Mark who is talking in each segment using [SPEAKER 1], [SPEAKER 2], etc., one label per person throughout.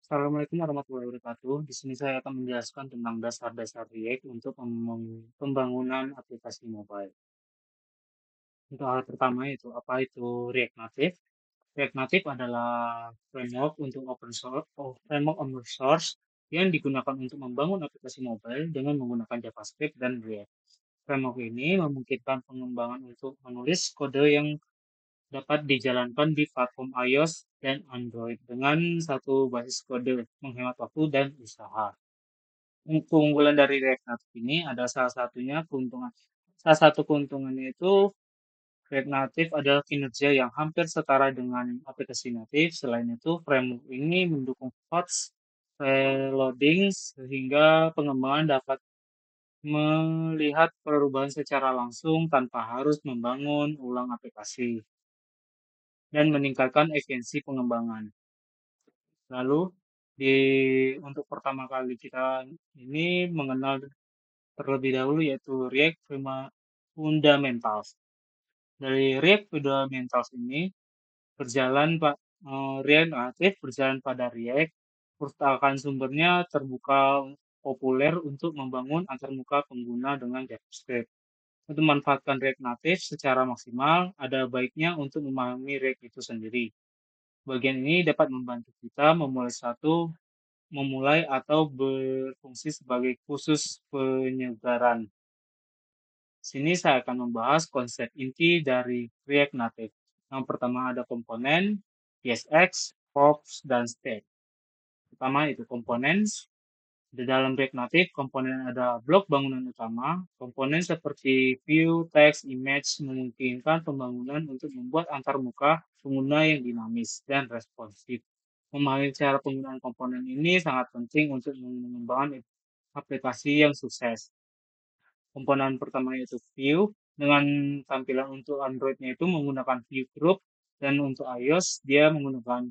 [SPEAKER 1] Assalamualaikum warahmatullahi wabarakatuh. Di sini saya akan menjelaskan tentang dasar-dasar React untuk pembangunan aplikasi mobile. Untuk hal pertama itu apa itu React Native? React Native adalah framework untuk framework open source yang digunakan untuk membangun aplikasi mobile dengan menggunakan JavaScript dan React. Framework ini memungkinkan pengembangan untuk menulis kode yang dapat dijalankan di platform iOS dan Android dengan satu basis kode, menghemat waktu dan usaha. Keunggulan dari React Native ini ada salah satu keuntungannya itu React Native adalah kinerja yang hampir setara dengan aplikasi native. Selain itu, framework ini mendukung fast reloading sehingga pengembangan dapat melihat perubahan secara langsung tanpa harus membangun ulang aplikasi dan meningkatkan efisiensi pengembangan. Lalu di untuk pertama kali kita ini mengenal terlebih dahulu yaitu React Fundamentals. Dari React Fundamentals ini React Native berjalan pada React, merupakan sumbernya terbuka populer untuk membangun antarmuka pengguna dengan JavaScript. Untuk memanfaatkan React Native secara maksimal, ada baiknya untuk memahami React itu sendiri. Bagian ini dapat membantu kita memulai atau berfungsi sebagai kursus penyegaran. Sini saya akan membahas konsep inti dari React Native. Yang pertama ada komponen, JSX, props, dan state. Pertama itu komponen. Di dalam React Native, komponen ada blok bangunan utama. Komponen seperti view, text, image memungkinkan pembangunan untuk membuat antarmuka pengguna yang dinamis dan responsif. Memahami cara penggunaan komponen ini sangat penting untuk mengembangkan aplikasi yang sukses. Komponen pertama yaitu view, dengan tampilan untuk Android-nya itu menggunakan view group, dan untuk iOS dia menggunakan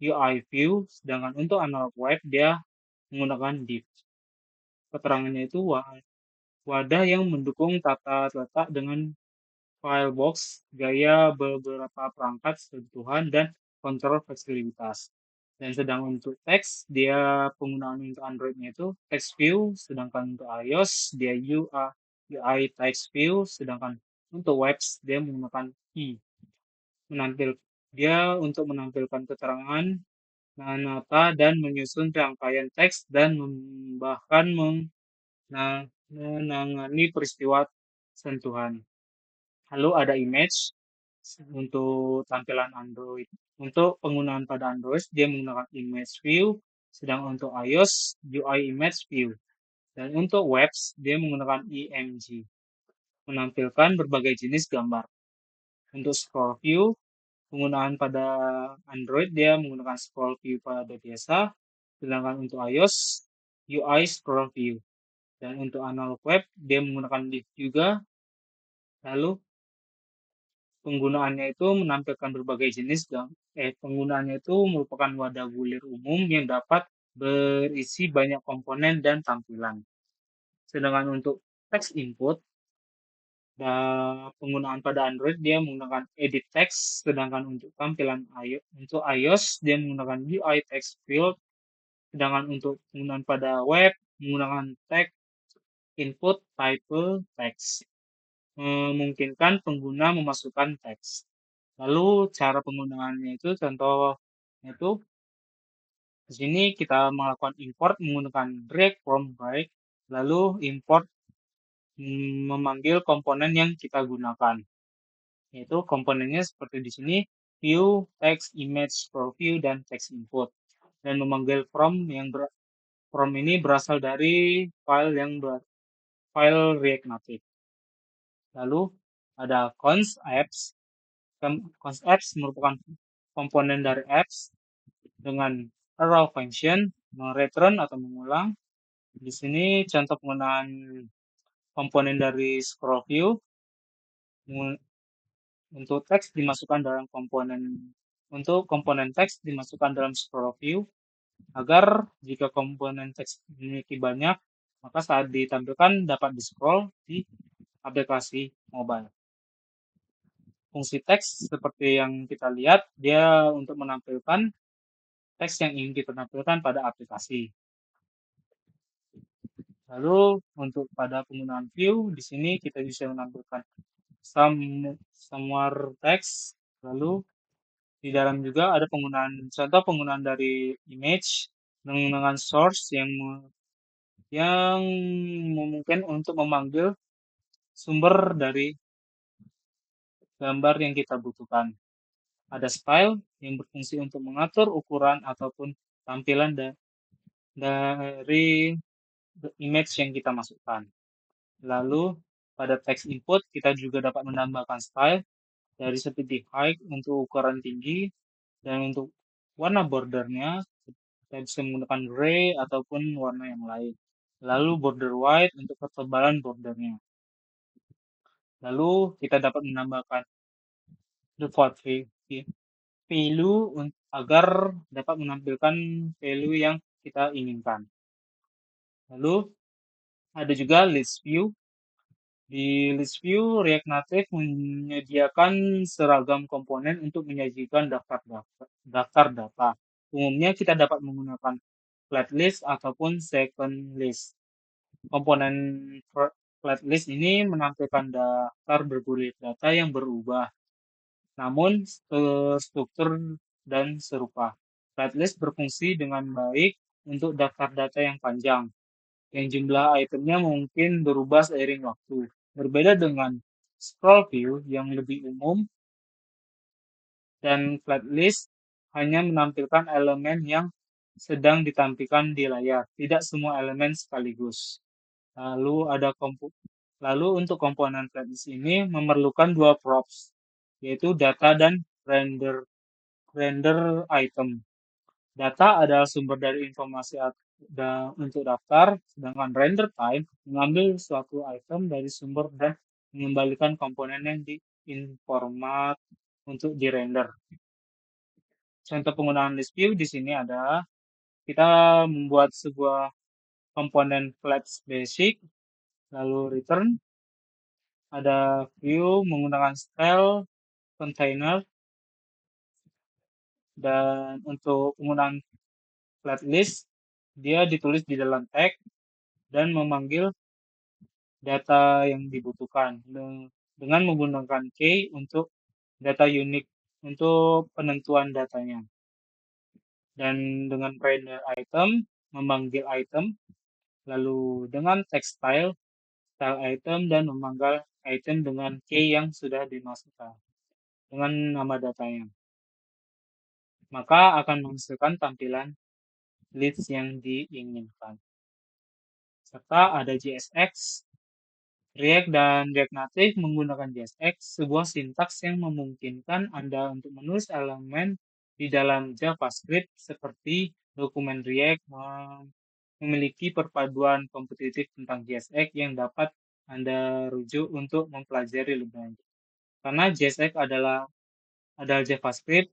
[SPEAKER 1] UI view, sedangkan untuk analog web dia menggunakan div. Keterangannya itu wadah yang mendukung tata letak dengan filebox, gaya beberapa perangkat sentuhan, dan kontrol fleksibilitas. Dan sedang untuk teks, dia penggunaan untuk Android-nya itu text view, sedangkan untuk iOS dia UI text view, sedangkan untuk webs dia menggunakan menampil dia untuk menampilkan keterangan nata dan menyusun rangkaian teks dan bahkan menangani peristiwa sentuhan. Lalu ada image untuk tampilan Android. Untuk penggunaan pada Android, dia menggunakan image view, sedang untuk iOS, UI image view. Dan untuk webs, dia menggunakan IMG, menampilkan berbagai jenis gambar. Untuk scroll view, penggunaan pada Android, dia menggunakan scroll view pada biasa, sedangkan untuk iOS, UI scroll view. Dan untuk analog web, dia menggunakan div juga. Lalu penggunaannya itu menampilkan berbagai jenis penggunaannya itu merupakan wadah bulir umum yang dapat berisi banyak komponen dan tampilan. Sedangkan untuk text input, penggunaan pada Android dia menggunakan edit text, sedangkan untuk tampilan untuk iOS dia menggunakan UI text field, sedangkan untuk penggunaan pada web menggunakan text input type text, memungkinkan pengguna memasukkan teks. Lalu cara penggunaannya itu contoh itu di sini kita melakukan import menggunakan drag from right, lalu import memanggil komponen yang kita gunakan. Yaitu komponennya seperti di sini view, text, image, scroll view, dan text input. Dan memanggil from ini berasal dari file React Native. Lalu ada cons apps. Cons apps merupakan komponen dari apps dengan arrow function, return atau mengulang. Di sini contoh penggunaan komponen dari scroll view. Untuk teks dimasukkan dalam komponen teks dimasukkan dalam scroll view agar jika komponen teks memiliki banyak, maka saat ditampilkan dapat di-scroll di aplikasi mobile. Fungsi teks seperti yang kita lihat, dia untuk menampilkan teks yang ingin kita tampilkan pada aplikasi. Lalu untuk pada penggunaan view, di sini kita bisa menampilkan somewhere text. Lalu di dalam juga ada contoh penggunaan dari image dengan source yang memungkinkan untuk memanggil sumber dari gambar yang kita butuhkan. Ada style yang berfungsi untuk mengatur ukuran ataupun tampilan dari image yang kita masukkan. Lalu pada text input kita juga dapat menambahkan style dari seperti height untuk ukuran tinggi dan untuk warna bordernya kita bisa menggunakan gray ataupun warna yang lain. Lalu border white untuk ketebalan bordernya. Lalu kita dapat menambahkan default value agar dapat menampilkan value yang kita inginkan. Lalu ada juga list view. Di list view, React Native menyediakan seragam komponen untuk menyajikan daftar data. Umumnya kita dapat menggunakan flat list ataupun second list. Komponen flat list ini menampilkan daftar bergulir data yang berubah, namun struktur dan serupa. Flat list berfungsi dengan baik untuk daftar data yang panjang, yang jumlah itemnya mungkin berubah seiring waktu. Berbeda dengan scroll view yang lebih umum dan flat list hanya menampilkan elemen yang sedang ditampilkan di layar, tidak semua elemen sekaligus. Lalu untuk komponen flat list ini memerlukan dua props, yaitu data dan render item. Data adalah sumber dari informasi untuk daftar, sedangkan render time mengambil suatu item dari sumber dan mengembalikan komponen yang format untuk dirender. Contoh penggunaan list view di sini ada kita membuat sebuah komponen flags basic, lalu return, ada view menggunakan style container, dan untuk penggunaan flat list dia ditulis di dalam tag dan memanggil data yang dibutuhkan dengan menggunakan key untuk data unik untuk penentuan datanya. Dan dengan render item, memanggil item, lalu dengan text style item, dan memanggil item dengan key yang sudah dimasukkan dengan nama datanya. Maka akan menghasilkan tampilan list yang diinginkan. Serta ada JSX. React dan React Native menggunakan JSX, sebuah sintaks yang memungkinkan Anda untuk menulis elemen di dalam JavaScript seperti dokumen React memiliki perpaduan kompetitif tentang JSX yang dapat Anda rujuk untuk mempelajari lebih lanjut. Karena JSX adalah JavaScript,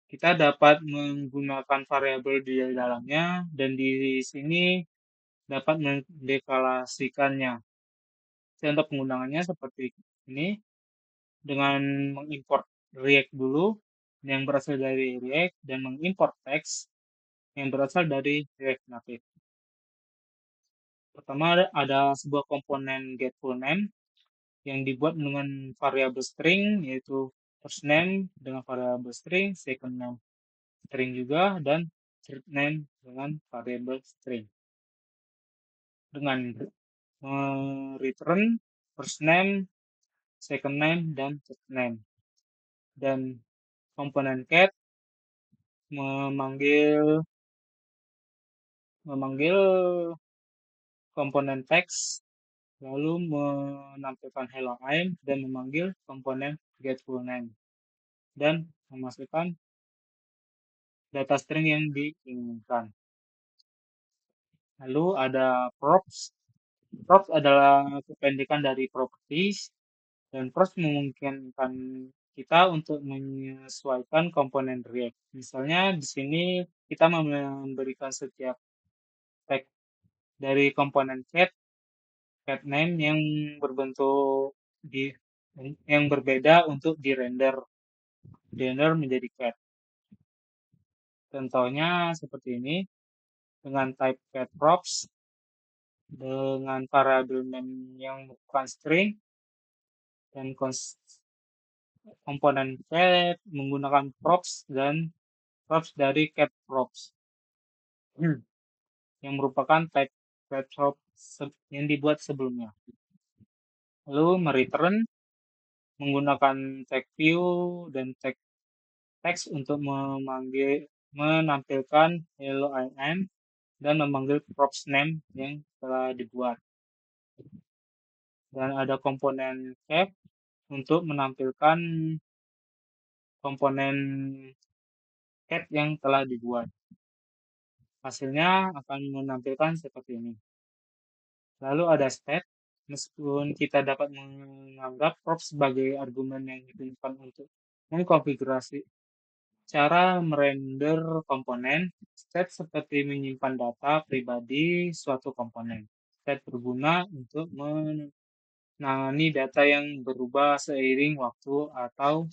[SPEAKER 1] kita dapat menggunakan variabel di dalamnya dan di sini dapat mendeklarasikannya. Contoh penggunaannya seperti ini, dengan mengimport React dulu yang berasal dari React dan mengimport text yang berasal dari React Native. Pertama ada sebuah komponen getFullName yang dibuat dengan variabel string, yaitu first name dengan variabel string, second name string juga, dan third name dengan variabel string. Dengan return first name, second name, dan third name. Dan komponen cat memanggil komponen text, lalu menampilkan hello I'm, dan memanggil komponen getFullName dan memasukkan data string yang diinginkan. Lalu ada props. Props adalah kependekan dari properties, dan props memungkinkan kita untuk menyesuaikan komponen React. Misalnya di sini kita memberikan setiap tag dari komponen cat name yang berbentuk yang berbeda untuk dirender menjadi cat. Contohnya seperti ini, dengan type get props, dengan variabel name yang bukan string, dan komponen get menggunakan props dan props dari get props yang merupakan type get props yang dibuat sebelumnya. Lalu mereturn menggunakan tag view dan tag text untuk menampilkan hello I am dan memanggil props name yang telah dibuat. Dan ada komponen cap untuk menampilkan komponen cat yang telah dibuat. Hasilnya akan menampilkan seperti ini. Lalu ada state, meskipun kita dapat menganggap props sebagai argumen yang digunakan untuk mengkonfigurasi cara merender komponen, state seperti menyimpan data pribadi suatu komponen. State berguna untuk menangani data yang berubah seiring waktu atau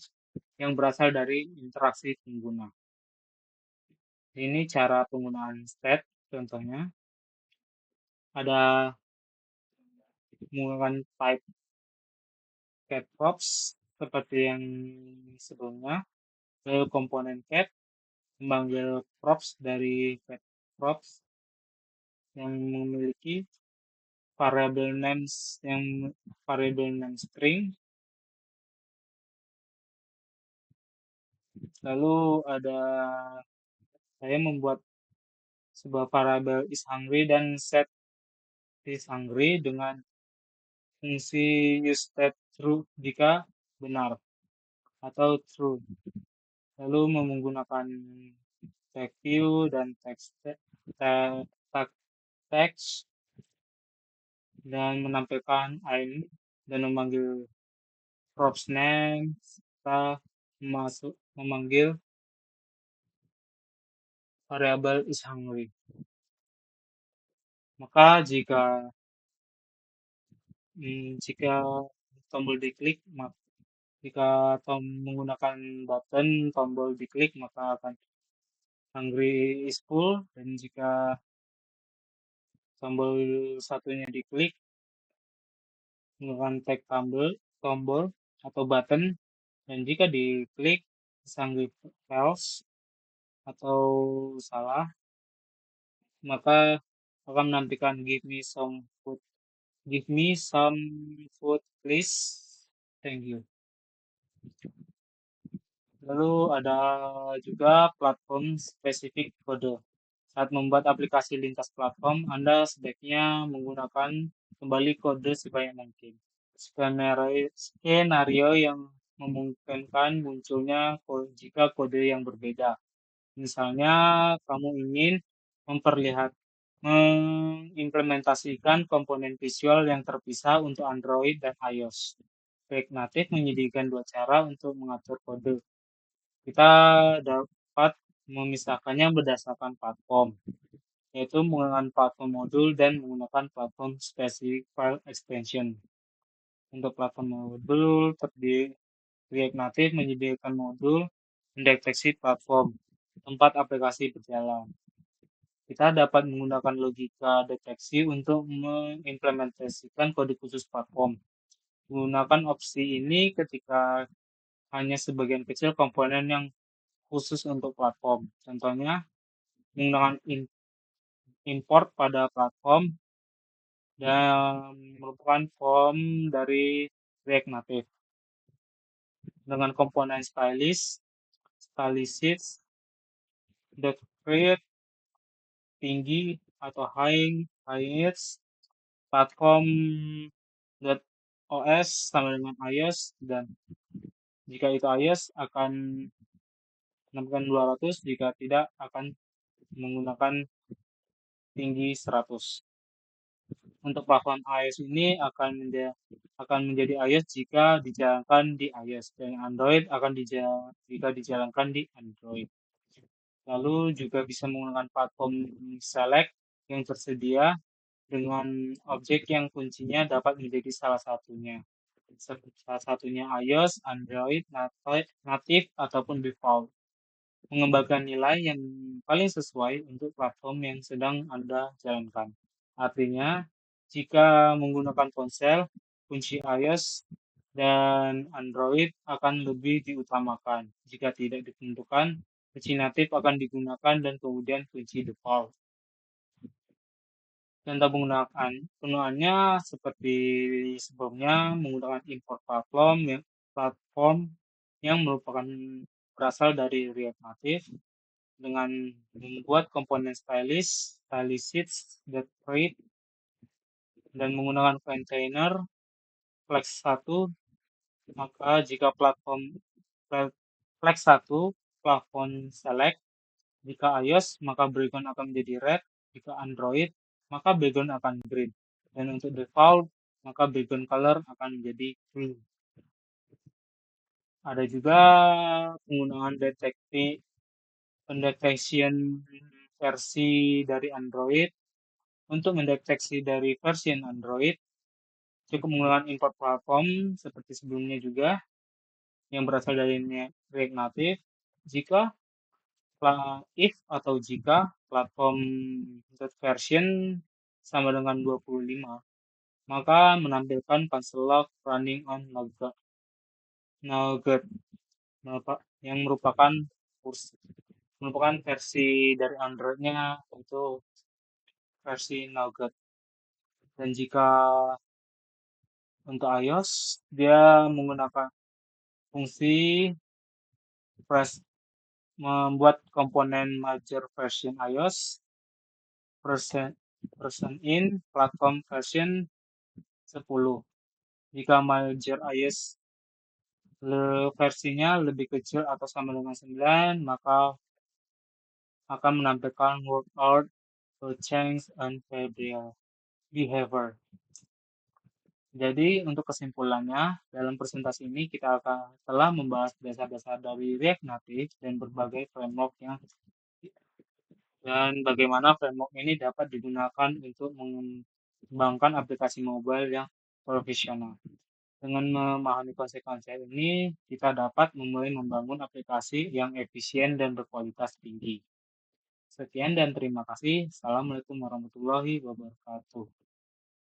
[SPEAKER 1] yang berasal dari interaksi pengguna. Ini cara penggunaan state, contohnya. Ada menggunakan type get props seperti yang sebelumnya. Lalu komponen get memanggil props dari get props yang memiliki variable name string. Lalu saya membuat sebuah variabel isHungry dan set isHungry dengan fungsi useStateTrue jika benar atau true. Lalu menggunakan tag view dan text dan menampilkan I'm dan memanggil props name serta memanggil variabel isHungry. Maka jika tombol diklik, jika menggunakan button tombol diklik maka akan hungry is full, dan jika tombol satunya diklik menggunakan tag tombol atau button, dan jika diklik hungry false atau salah, maka akan menampilkan give me some food please, thank you. Lalu ada juga platform spesifik kode. Saat membuat aplikasi lintas platform, Anda sebaiknya menggunakan kembali kode sebanyak mungkin. Skenario yang memungkinkan munculnya jika kode yang berbeda. Misalnya, kamu ingin mengimplementasikan komponen visual yang terpisah untuk Android dan iOS. React Native menyediakan dua cara untuk mengatur kode. Kita dapat memisahkannya berdasarkan platform, yaitu menggunakan platform modul dan menggunakan platform specific file extension. Untuk platform modul, React Native menyediakan modul mendeteksi platform tempat aplikasi berjalan. Kita dapat menggunakan logika deteksi untuk mengimplementasikan kode khusus platform. Menggunakan opsi ini ketika hanya sebagian kecil komponen yang khusus untuk platform. Contohnya, menggunakan import pada platform dan merupakan form dari React Native. Dengan komponen stylists, create, tinggi atau highest, platform.os sama dengan iOS, dan jika itu iOS akan menampilkan 200, jika tidak akan menggunakan tinggi 100. Untuk platform iOS ini akan menjadi iOS jika dijalankan di iOS, dan Android akan jika dijalankan di Android. Lalu juga bisa menggunakan platform select yang tersedia dengan objek yang kuncinya dapat menjadi salah satunya. Salah satunya iOS, Android, native, ataupun default. mengembangkan nilai yang paling sesuai untuk platform yang sedang Anda jalankan. Artinya, jika menggunakan ponsel, kunci iOS dan Android akan lebih diutamakan. Jika tidak ditentukan, kunci natif akan digunakan dan kemudian kunci default. Contoh penggunaannya seperti sebelumnya menggunakan import platform yang merupakan berasal dari React Native dengan membuat komponen stylish .read dan menggunakan container Flex 1, maka jika Flex 1 plafon select, jika iOS maka background akan menjadi red, jika Android maka background akan green, dan untuk default maka background color akan menjadi blue. Ada juga penggunaan pendetection versi dari Android. Untuk mendeteksi dari versi Android, cukup menggunakan import platform seperti sebelumnya juga yang berasal dari React Native. Jika platform version sama dengan 25, maka menampilkan console running on Nougat yang merupakan versi dari Android-nya untuk versi Nougat. Dan jika untuk iOS, dia menggunakan fungsi membuat komponen major version iOS, version in platform version 10. Jika major iOS versinya lebih kecil atau sama dengan 9, maka akan menampilkan workout to change and behavior. Jadi untuk kesimpulannya, dalam presentasi ini kita telah membahas dasar-dasar dari React Native dan berbagai framework dan bagaimana framework ini dapat digunakan untuk mengembangkan aplikasi mobile yang profesional. Dengan memahami konsep-konsep ini, kita dapat mulai membangun aplikasi yang efisien dan berkualitas tinggi. Sekian dan terima kasih. Assalamualaikum warahmatullahi wabarakatuh.